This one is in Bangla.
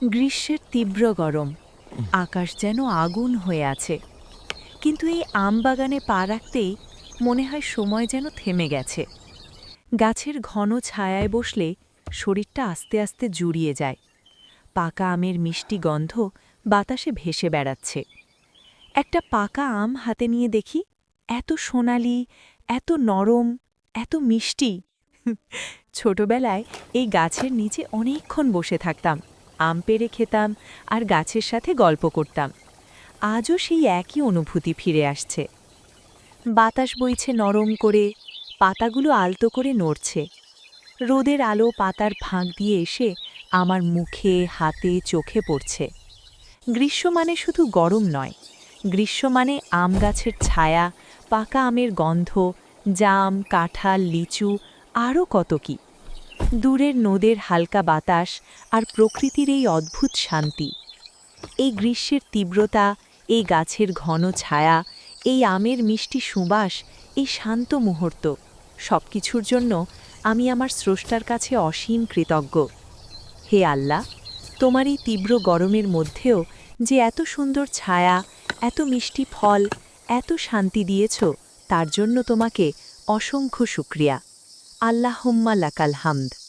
গ্রীষ্মের তীব্র গরম, আকাশ যেন আগুন হয়ে আছে। কিন্তু এই আম বাগানে পা রাখতেই মনে হয় সময় যেন থেমে গেছে। গাছের ঘন ছায়ায় বসলে শরীরটা আস্তে আস্তে জুড়িয়ে যায়। পাকা আমের মিষ্টি গন্ধ বাতাসে ভেসে বেড়াচ্ছে। একটা পাকা আম হাতে নিয়ে দেখি, এত সোনালি, এত নরম, এত মিষ্টি। ছোটবেলায় এই গাছের নিচে অনেকক্ষণ বসে থাকতাম, আম পেড়ে খেতাম আর গাছের সাথে গল্প করতাম। আজও সেই একই অনুভূতি ফিরে আসছে। বাতাস বইছে নরম করে, পাতাগুলো আলতো করে নড়ছে। রোদের আলো পাতার ফাঁক দিয়ে এসে আমার মুখে, হাতে, চোখে পড়ছে। গ্রীষ্ম মানে শুধু গরম নয়, গ্রীষ্ম মানে আম গাছের ছায়া, পাকা আমের গন্ধ, জাম, কাঁঠাল, লিচু, আরও কত কি। দূরের নদের হালকা বাতাস আর প্রকৃতির এই অদ্ভুত শান্তি। এই গ্রীষ্মের তীব্রতা, এই গাছের ঘন ছায়া, এই আমের মিষ্টি সুবাস, এই শান্ত মুহূর্ত, সবকিছুর জন্য আমি আমার স্রষ্টার কাছে অসীম কৃতজ্ঞ। হে আল্লাহ, তোমার এই তীব্র গরমের মধ্যেও যে এত সুন্দর ছায়া, এত মিষ্টি ফল, এত শান্তি দিয়েছ, তার জন্য তোমাকে অসংখ্য শুকরিয়া। আল্লাহুম্মা লাকাল হামদ।